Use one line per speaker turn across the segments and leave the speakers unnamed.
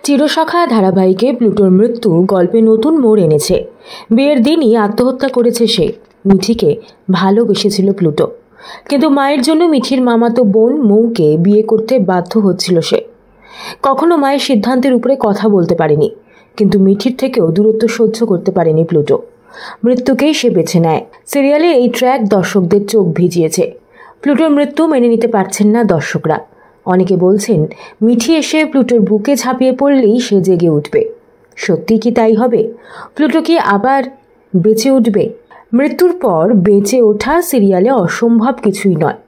চিরসখা ধারাবাহিকে প্লুটোর মৃত্যু গল্পে নতুন মোড় এনেছে। বিয়ের দিনই আত্মহত্যা করেছে সে। মিঠিকে ভালোবেসেছিল প্লুটো, কিন্তু মায়ের জন্য মিঠির মামাতো বোন মৌকে বিয়ে করতে বাধ্য হচ্ছিল সে। কখনো মায়ের সিদ্ধান্তের উপরে কথা বলতে পারেনি, কিন্তু মিঠির থেকেও দূরত্ব সহ্য করতে পারেনি প্লুটো। মৃত্যুকেই সে বেছে নেয়। সিরিয়ালের এই ট্র্যাক দর্শকদের চোখ ভিজিয়েছে। প্লুটোর মৃত্যু মেনে নিতে পারছেন না দর্শকরা। অনেকে বলছেন মিঠি এসে প্লুটোর বুকে ঝাঁপিয়ে পড়লেই সে জেগে উঠবে। সত্যি কি তাই হবে? প্লুটো কি আবার বেঁচে উঠবে? মৃত্যুর পর বেঁচে ওঠা সিরিয়ালে অসম্ভব কিছুই নয়।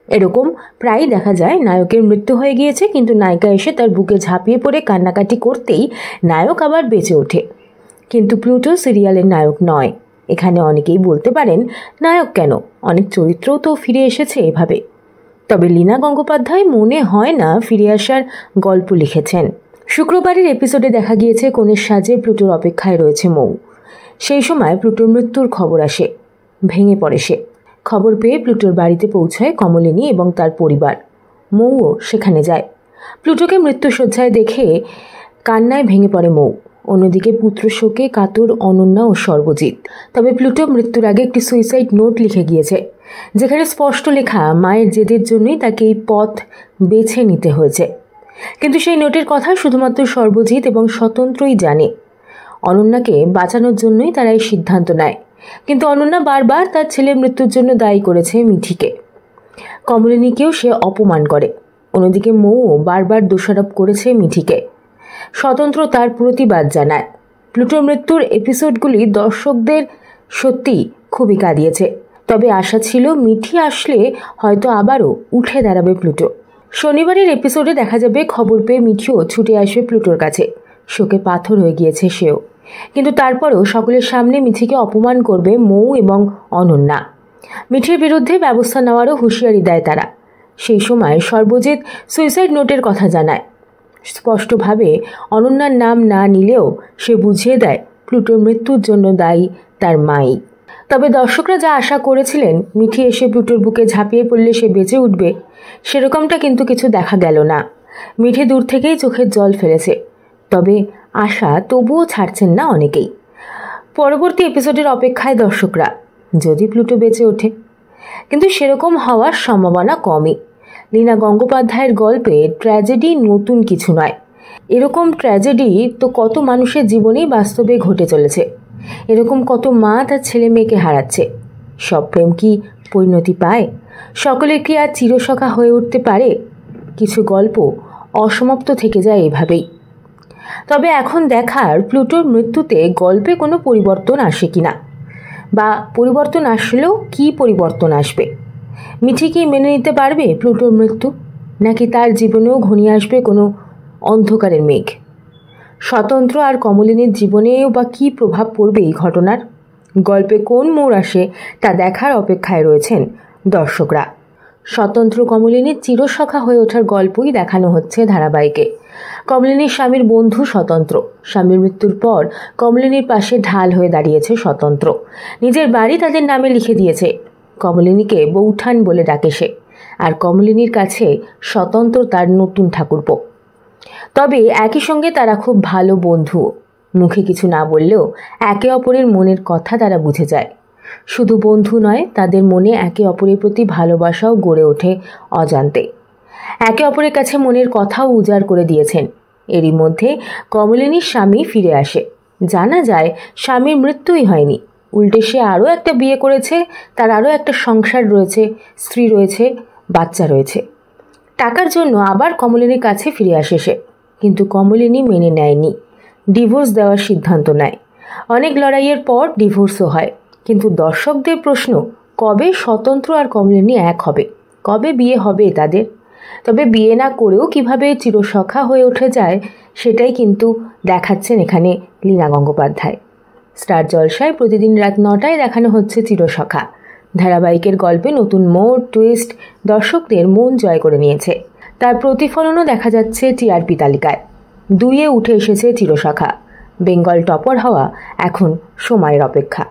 এরকম প্রায়ই দেখা যায়, নায়কের মৃত্যু হয়ে গিয়েছে কিন্তু নায়িকা এসে তার বুকে ঝাঁপিয়ে পড়ে কান্নাকাটি করতেই নায়ক আবার বেঁচে ওঠে। কিন্তু প্লুটো সিরিয়ালের নায়ক নয়। এখানে অনেকেই বলতে পারেন নায়ক কেন, অনেক চরিত্রও তো ফিরে এসেছে এভাবে। তবে লীনা গঙ্গোপাধ্যায় মনে হয় না ফিরে আসার গল্প লিখেছেন। শুক্রবারের এপিসোডে দেখা গিয়েছে কনের সাজে প্লুটোর অপেক্ষায় রয়েছে মৌ। সেই সময় প্লুটোর মৃত্যুর খবর আসে। ভেঙে পড়ে সে। খবর পেয়ে প্লুটোর বাড়িতে পৌঁছায় কমলিনী এবং তার পরিবার। মৌও সেখানে যায়। প্লুটোকে মৃত্যুশয্যায় দেখে কান্নায় ভেঙে পড়ে মৌ। অন্যদিকে পুত্র শোকে কাতর অনন্যা ও সর্বজিৎ। তবে প্লুটো মৃত্যুর আগে একটি সুইসাইড নোট লিখে গিয়েছে, যেখানে স্পষ্ট লেখা মায়ের জেদের জন্যই তাকে এই পথ বেছে নিতে হয়েছে। কিন্তু সেই নোটের কথা শুধুমাত্র সর্বজিৎ এবং স্বতন্ত্রই জানে। অনন্যাকে বাঁচানোর জন্যই তারা এই সিদ্ধান্ত নেয়, কিন্তু অনন্যা বারবার তার ছেলের মৃত্যুর জন্য দায়ী করেছে মিঠিকে। কমলিনীকেও সে অপমান করে। অন্যদিকে মৌও বারবার দোষারোপ করেছে মিঠিকে। স্বতন্ত্র তার প্রতিবাদ জানায়। প্লুটোর মৃত্যুর এপিসোডগুলি দর্শকদের সত্যি খুবই কাঁদিয়েছে। তবে আশা ছিল মিঠি আসলে হয়তো আবারও উঠে দাঁড়াবে প্লুটো। শনিবারের এপিসোডে দেখা যাবে খবর পেয়ে মিঠিও ছুটে আসবে প্লুটোর কাছে। শোকে পাথর হয়ে গিয়েছে সেও। কিন্তু তারপরও সকলের সামনে মিঠিকে অপমান করবে মৌ এবং অনন্যা। মিঠির বিরুদ্ধে ব্যবস্থা নেওয়ারও হুঁশিয়ারি দেয় তারা। সেই সময় সর্বজিৎ সুইসাইড নোটের কথা জানায়। স্পষ্টভাবে অনন্যার নাম না নিলেও সে বুঝিয়ে দেয় প্লুটোর মৃত্যুর জন্য দায়ী তার মাই। তবে দর্শকরা যা আশা করেছিলেন মিঠি এসে প্লুটোর বুকে ঝাঁপিয়ে পড়লে সে বেঁচে উঠবে, সেরকমটা কিন্তু কিছু দেখা গেল না। মিঠি দূর থেকেই চোখের জল ফেলেছে। তবে আশা তবুও ছাড়ছেন না অনেকেই। পরবর্তী এপিসোডের অপেক্ষায় দর্শকরা, যদি প্লুটো বেঁচে ওঠে। কিন্তু সেরকম হওয়ার সম্ভাবনা কমই। লীনা গঙ্গোপাধ্যায়ের গল্পে ট্র্যাজেডি নতুন কিছু নয়। এরকম ট্র্যাজেডি তো কত মানুষের জীবনেই বাস্তবে ঘটে চলেছে। এরকম কত মা তার ছেলে মেয়েকে হারাচ্ছে। সব প্রেম কি পরিণতি পায়? সকলের কি আর চিরসখা হয়ে উঠতে পারে? কিছু গল্প অসমাপ্ত থেকে যায় এভাবেই। তবে এখন দেখার প্লুটোর মৃত্যুতে গল্পে কোনো পরিবর্তন আসে কিনা, বা পরিবর্তন আসলেও কি পরিবর্তন আসবে। মিঠি কি মেনে নিতে পারবে প্লুটোর মৃত্যু, নাকি তার জীবনেও ঘনিয়ে আসবে কোনো অন্ধকারের মেঘ? স্বতন্ত্র আর কমলিনীর জীবনেও বা কী প্রভাব পড়বে এই ঘটনার? গল্পে কোন মোড় আসে তা দেখার অপেক্ষায় রয়েছেন দর্শকরা। স্বতন্ত্র কমলিনীর চিরসখা হয়ে ওঠার গল্পই দেখানো হচ্ছে ধারাবাহিকে। কমলিনীর স্বামীর বন্ধু স্বতন্ত্র। স্বামীর মৃত্যুর পর কমলিনীর পাশে ঢাল হয়ে দাঁড়িয়েছে স্বতন্ত্র। নিজের বাড়ি তাদের নামে লিখে দিয়েছে। কমলিনীকে বৌঠান বলে ডাকে সে। আর কমলিনীর কাছে স্বতন্ত্র তার নতুন ঠাকুরপো। তবে একই সঙ্গে তারা খুব ভালো বন্ধু। মুখে কিছু না বললেও একে অপরের মনের কথা তারা বুঝে যায়। শুধু বন্ধু নয়, তাদের মনে একে অপরের প্রতি ভালোবাসাও গড়ে ওঠে অজান্তে। একে অপরের কাছে মনের কথাও উজাড় করে দিয়েছেন। এরই মধ্যে কমলিনীর স্বামী ফিরে আসে। জানা যায় স্বামীর মৃত্যুই হয়নি, উল্টে সে আরও একটা বিয়ে করেছে, তার আরও একটা সংসার রয়েছে, স্ত্রী রয়েছে, বাচ্চা রয়েছে। টাকার জন্য আবার কমলিনীর কাছে ফিরে আসে সে। কিন্তু কমলিনী মেনে নেয়নি, ডিভোর্স দেওয়ার সিদ্ধান্ত নেয়। অনেক লড়াইয়ের পর ডিভোর্সও হয়। কিন্তু দর্শকদের প্রশ্ন, কবে স্বতন্ত্র আর কমলিনী এক হবে? কবে বিয়ে হবে তাদের? তবে বিয়ে না করেও কিভাবে চিরসখা হয়ে উঠে যায় সেটাই কিন্তু দেখাচ্ছেন এখানে লীনা গঙ্গোপাধ্যায়। স্টার জলসায় প্রতিদিন রাত 9টায় দেখানো হচ্ছে চিরসখা। ধারাবাহিকের গল্পে নতুন মোড়, টুইস্ট দর্শকদের মন জয় করে নিয়েছে। তার প্রতিফলনও দেখা যাচ্ছে টিআরপি তালিকায়। 2-এ উঠে এসেছে চিরসখা। বেঙ্গল টপার হওয়া এখন সময়ের অপেক্ষা।